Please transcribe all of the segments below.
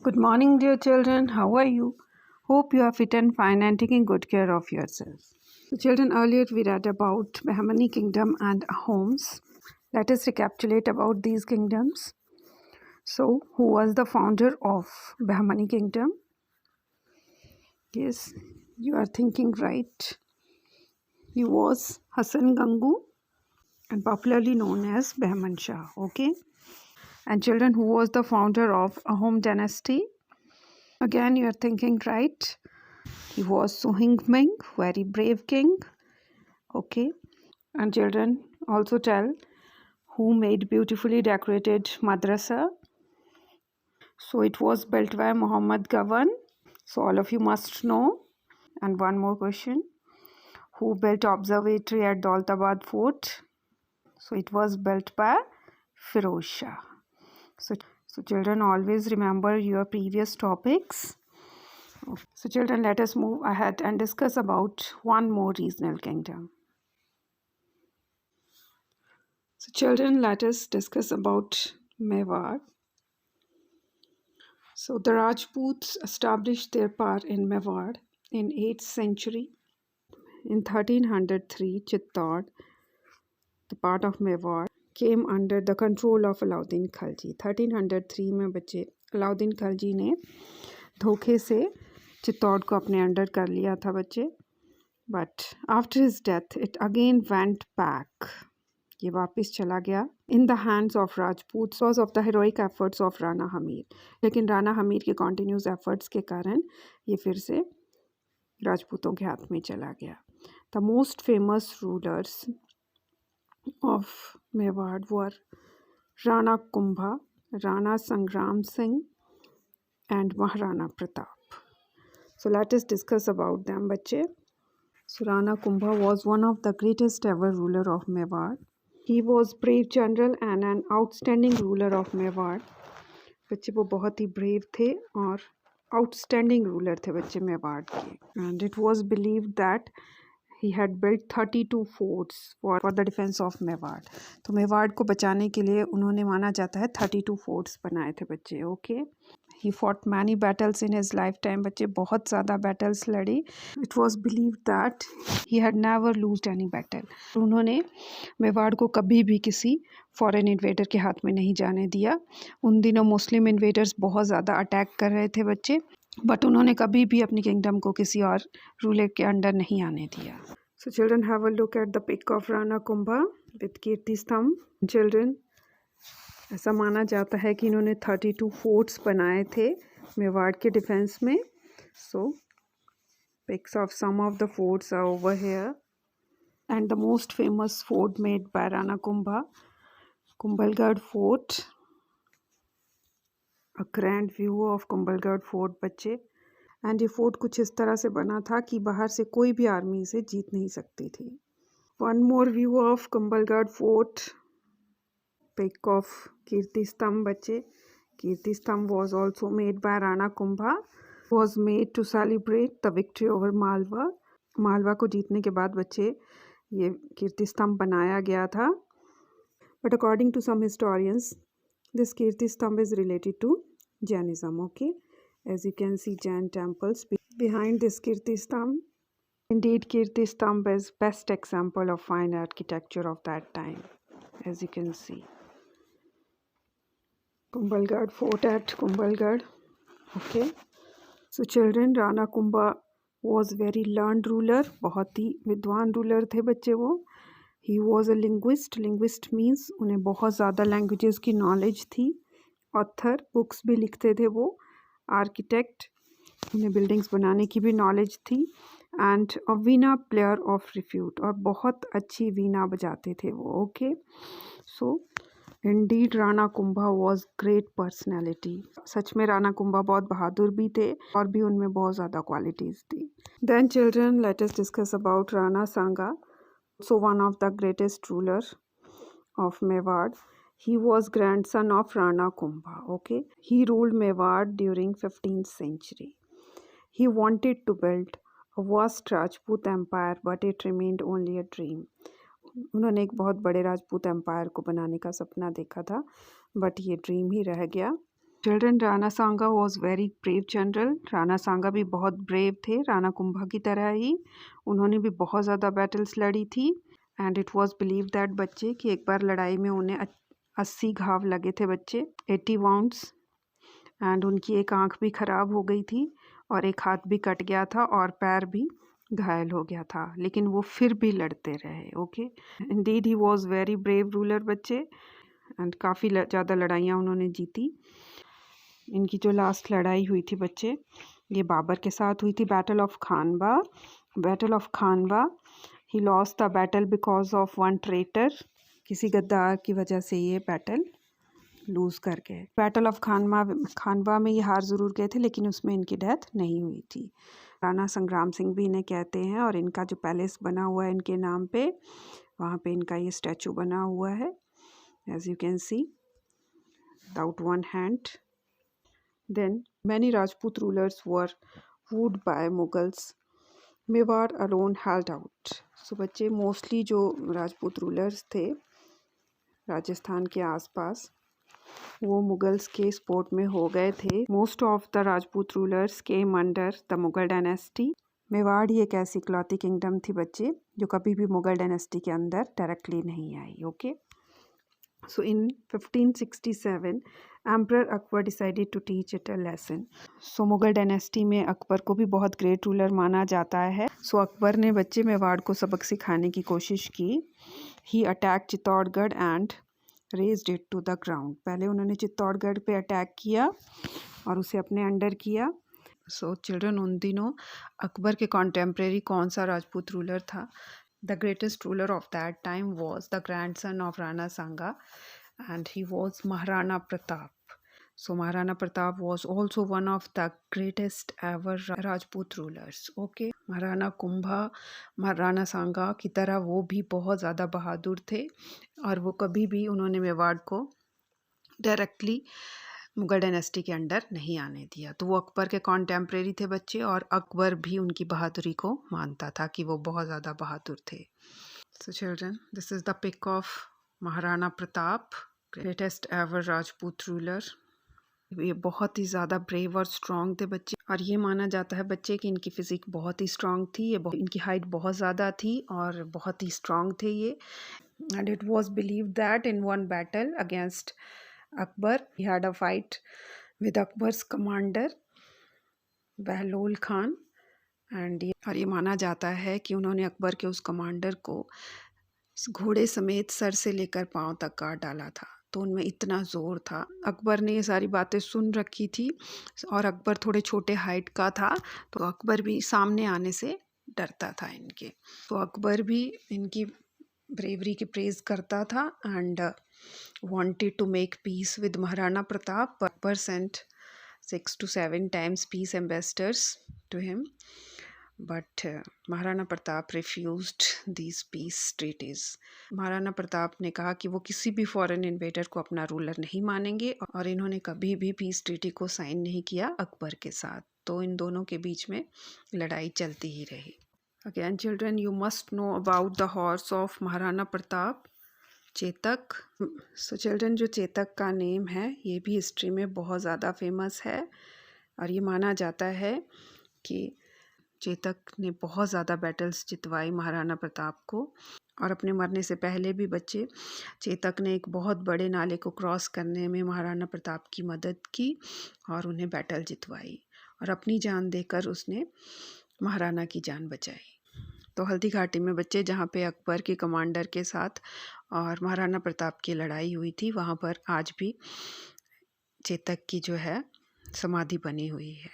Good morning, dear children. How are you? Hope you are fit and fine and taking good care of yourselves. So, children, earlier we read about Bahmani kingdom and Ahoms. Let us recapitulate about these kingdoms. So, who was the founder of Bahmani kingdom? Yes, you are thinking right. He was Hassan Gangu and popularly known as Bahman Shah. Okay. And children, who was the founder of Ahom dynasty? Again, you are thinking right. He was Suhing-ming, very brave king. Okay. And children, also tell who made beautifully decorated madrasa. So it was built by Muhammad Gawan. So all of you must know. And one more question. Who built observatory at Daulatabad Fort? So it was built by Firoz Shah. So children, always remember your previous topics. So children, let us move ahead and discuss about one more regional kingdom. So children, let us discuss about Mewar. So the Rajputs established their power in Mewar in 8th century. In 1303, Chittor, the part of Mewar, came under the control of Alauddin Khilji. 1303 में बच्चे अलाउद्दीन खिलजी ने धोखे से चित्तौड़ को अपने under कर लिया था बच्चे. But after his death, it again went back. ये वापस चला गया in the hands of Rajput because of the heroic efforts of Rana Hamir. लेकिन राणा हमीर के कॉन्टिन्यूस एफर्ट्स के कारण ये फिर से राजपूतों के हाथ में चला गया. The most famous rulers of Mewar were Rana Kumbha, Rana Sangram Singh and Maharana Pratap. So let us discuss about them बच्चे. So Rana Kumbha was one of the greatest ever ruler of Mewar. He was brave general and an outstanding ruler of Mewar. बच्चे वो बहुत ही brave थे और outstanding ruler थे बच्चे मेवाड़ के. And it was believed that he had built 32 forts for the defense of Mewar. तो मेवाड़ को बचाने के लिए उन्होंने माना जाता है 32 forts बनाए थे बच्चे. Okay. He fought many battles in his lifetime. बच्चे बहुत ज़्यादा battles लड़ी. It was believed that he had never lost any battle. उन्होंने मेवाड़ को कभी भी किसी फॉरेन इन्वेडर के हाथ में नहीं जाने दिया. उन दिनों मुस्लिम इन्वेडर्स बहुत ज़्यादा अटैक कर रहे थे बच्चे, बट उन्होंने कभी भी अपनी किंगडम को किसी और रूलर के अंडर नहीं आने दिया. So children have a look at the pic of Rana Kumbha with Kirti Stambh. Children, ऐसा माना जाता है कि इन्होंने 32 फोर्ट्स बनाए थे मेवाड़ के डिफेंस में. So pics of some of the forts are over here. And the most famous fort made by Rana Kumbha, Kumbhalgarh fort. A grand view of Kumbhalgarh fort बच्चे. एंड ये फोर्ट कुछ इस तरह से बना था कि बाहर से कोई भी आर्मी इसे जीत नहीं सकती थी. One more view of Kumbhalgarh fort. Pic of Kirti Stambh बच्चे. Kirti Stambh was also made by Rana Kumbha. Was made to celebrate the victory over Malwa. Malwa को जीतने के बाद बच्चे ये कीर्ति स्तंभ बनाया गया था. But according to some historians this Kirti Stambh is related to Jainism. Okay, as you can see Jain temples behind this Kirti Stambh. Indeed, Kirti Stambh is best example of fine architecture of that time, as you can see. Kumbhalgarh fort at Kumbhalgarh. Okay, so children, Rana Kumbha was very learned ruler. बहुत ही विद्वान ruler थे बच्चे वो. He was a linguist. Linguist means उन्हें बहुत ज़्यादा languages की knowledge थी. ऑथर, बुक्स भी लिखते थे वो. आर्किटेक्ट, उन्हें बिल्डिंग्स बनाने की भी नॉलेज थी. And a veena player of repute, और बहुत अच्छी वीणा बजाते थे वो. Okay, so indeed Rana Kumbha was great personality. सच में राणा कुंभा बहुत बहादुर भी थे और भी उनमें बहुत ज़्यादा क्वालिटीज़ थी. Then children, let us discuss about Rana Sanga. So one of the greatest rulers of Mewar. He was grandson of Rana Kumbha. Okay, he ruled Mewar during 15th century. He wanted to build a vast Rajput empire, but it remained only a dream. उन्होंने एक बहुत बड़े Rajput empire को बनाने का सपना देखा था, बट ये ड्रीम ही रह गया. Children, Rana Sanga was very brave general. Rana Sanga भी बहुत ब्रेव थे, राणा कुंभा की तरह ही। उन्होंने भी बहुत ज़्यादा बैटल्स लड़ी थी। And it was believe that बच्चे कि एक बार लड़ाई में उन्हें 80 घाव लगे थे बच्चे, 80 वाउंड्स। एंड उनकी एक आंख भी ख़राब हो गई थी और एक हाथ भी कट गया था और पैर भी घायल हो गया था, लेकिन वो फिर भी लड़ते रहे। Okay, Indeed he was very brave ruler बच्चे। एंड काफ़ी ज़्यादा लड़ाइयाँ उन्होंने जीती। इनकी जो लास्ट लड़ाई हुई थी बच्चे, ये बाबर के साथ हुई थी, battle of Khanwa. Battle of Khanwa, he lost the battle because of one traitor. किसी गद्दार की वजह से ये बैटल लूज़ कर गए। बैटल ऑफ खानवा में ये हार ज़रूर गए थे, लेकिन उसमें इनकी डेथ नहीं हुई थी। राणा संग्राम सिंह भी इन्हें कहते हैं और इनका जो पैलेस बना हुआ है इनके नाम पे, वहाँ पे इनका ये स्टैचू बना हुआ है, as you can see, without one hand. Then many Rajput rulers were wooed by Mughals, Mewar alone held out. So बच्चे, मोस्टली जो राजपूत रूलर्स थे राजस्थान के आसपास, वो मुगल्स के सपोर्ट में हो गए थे। Most of the Rajput rulers came under the Mughal dynasty. Mewar ही एक ऐसी इकलौती किंगडम थी बच्चे जो कभी भी मुगल डायनेस्टी के अंदर डायरेक्टली नहीं आई। Okay, so in 1567 emperor Akbar decided to teach it a lesson. So Mughal dynasty में अकबर को भी बहुत ग्रेट रूलर माना जाता है। सो अकबर ने बच्चे मेवाड़ को सबक सिखाने की कोशिश की। He attack Chittorgarh and razed it to the ground. पहले उन्होंने चित्तौड़गढ़ पे अटैक किया और उसे अपने अंडर किया। सो चिल्ड्रन, उन दिनों अकबर के कॉन्टेम्प्रेरी कौन सा राजपूत रूलर था? The greatest ruler of that time was the grandson of Rana Sanga and he was Maharana Pratap. So Maharana Pratap was also one of the greatest ever Rajput rulers. Okay, Maharana Kumbha, Maharana Sanga की तरह वो भी बहुत ज़्यादा बहादुर थे और वो कभी भी उन्होंने मेवाड़ को डायरेक्टली मुगल डायनेस्टी के अंडर नहीं आने दिया। तो वो अकबर के कॉन्टेम्प्रेरी थे बच्चे, और अकबर भी उनकी बहादुरी को मानता था कि वो बहुत ज़्यादा बहादुर थे। So children, this is the pic of Maharana Pratap, greatest ever Rajput ruler. ये बहुत ही ज़्यादा ब्रेव और स्ट्रॉन्ग थे बच्चे, और ये माना जाता है बच्चे कि इनकी फिजिक बहुत ही स्ट्रॉन्ग थी। इनकी हाइट बहुत ज़्यादा थी और बहुत ही स्ट्रॉन्ग थे ये। And it was believe that in one battle against Akbar, he had a fight with Akbar's commander Bahlol Khan. और ये माना जाता है कि उन्होंने अकबर के उस कमांडर को घोड़े समेत सर से लेकर पांव तक काट डाला था। तो उनमें इतना ज़ोर था। अकबर ने ये सारी बातें सुन रखी थी और अकबर थोड़े छोटे हाइट का था, तो अकबर भी सामने आने से डरता था इनके। तो अकबर भी इनकी ब्रेवरी की प्रेज़ करता था and wanted to make peace with Maharana Pratap. Akbar sent 6 to 7 times peace ambassadors to him, but Maharana Pratap refused these peace treaties. Maharana Pratap ने कहा कि वो किसी भी फॉरेन इन्वेडर को अपना रूलर नहीं मानेंगे, और इन्होंने कभी भी पीस ट्रीटी को साइन नहीं किया अकबर के साथ। तो इन दोनों के बीच में लड़ाई चलती ही रही। Again children, you must know about the horse of Maharana Pratap, Chetak. So children, जो चेतक का नेम है ये भी हिस्ट्री में बहुत ज़्यादा फेमस है, और ये माना जाता है कि चेतक ने बहुत ज़्यादा बैटल्स जितवाई महाराणा प्रताप को। और अपने मरने से पहले भी बच्चे, चेतक ने एक बहुत बड़े नाले को क्रॉस करने में महाराणा प्रताप की मदद की और उन्हें बैटल जितवाई, और अपनी जान देकर उसने महाराणा की जान बचाई। तो हल्दी घाटी में बच्चे, जहाँ पे अकबर के कमांडर के साथ और महाराणा प्रताप की लड़ाई हुई थी, वहाँ पर आज भी चेतक की जो है समाधि बनी हुई है।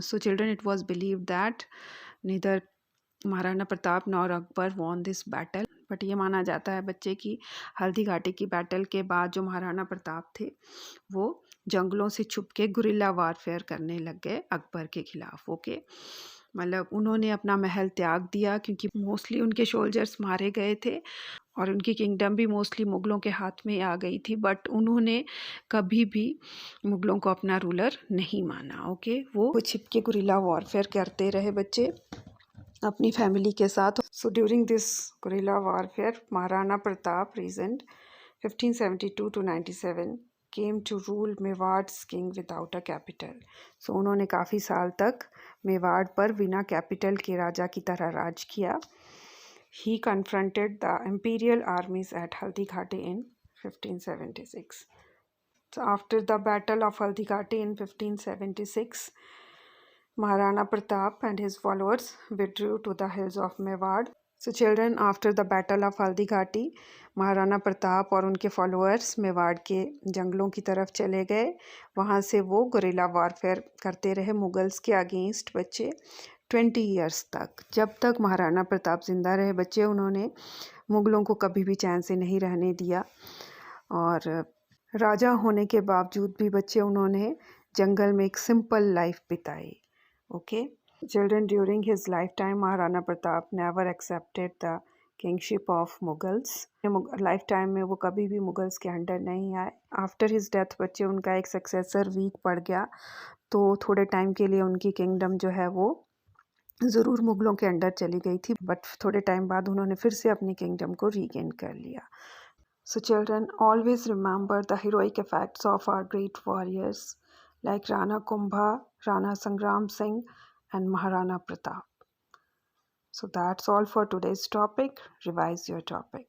So children, it was believed that neither Maharana Pratap nor Akbar von this battle, but ये माना जाता है बच्चे कि हल्दी घाटी की बैटल के बाद जो महाराणा प्रताप थे वो जंगलों से छुप के गुरिल्ला वारफेयर करने लग गए अकबर के खिलाफ। ओके, मतलब उन्होंने अपना महल त्याग दिया क्योंकि मोस्टली उनके सोल्जर्स मारे गए थे और उनकी किंगडम भी मोस्टली मुग़लों के हाथ में आ गई थी, बट उन्होंने कभी भी मुग़लों को अपना रूलर नहीं माना। ओके, वो छिप के गुरिल्ला वॉरफेयर करते रहे बच्चे अपनी फैमिली के साथ। So during this guerrilla warfare Maharana Pratap reigned 1572 to 97 came to rule Mewad's king without a capital. So उन्होंने काफ़ी साल तक मेवाड़ पर बिना कैपिटल के राजा की तरह राज किया. He confronted the imperial armies at Haldighati in 1576. So after the Battle of Haldighati in 1576, Maharana Pratap and his followers withdrew to the hills of Mewad. So children, after the Battle of Haldighati, Maharana Pratap और उनके followers Mewar के जंगलों की तरफ चले गए. वहाँ से वो गुरिल्ला वॉरफेयर करते रहे मुगल्स के अगेंस्ट बच्चे 20 ईयर्स तक. जब तक महाराणा प्रताप जिंदा रहे बच्चे उन्होंने मुगलों को कभी भी चैन से नहीं रहने दिया. और राजा होने के बावजूद भी बच्चे उन्होंने जंगल में एक सिंपल लाइफ बिताई. Okay children, during his life time Maharana Pratap never accepted the kingship of Mughals. Life time में वो कभी भी मुगल्स के अंडर नहीं आए. आफ्टर हिज डेथ बच्चे उनका एक सक्सेसर वीक पड़ गया, तो थोड़े टाइम के लिए उनकी किंगडम जो है वो ज़रूर मुगलों के अंडर चली गई थी, बट थोड़े टाइम बाद उन्होंने फिर से अपनी किंगडम को रीगेन कर लिया. So children, always remember the heroic effects of our great warriors like Rana Kumbha, Rana Sangram Singh and Maharana Pratap. So that's all for today's topic. Revise your topic.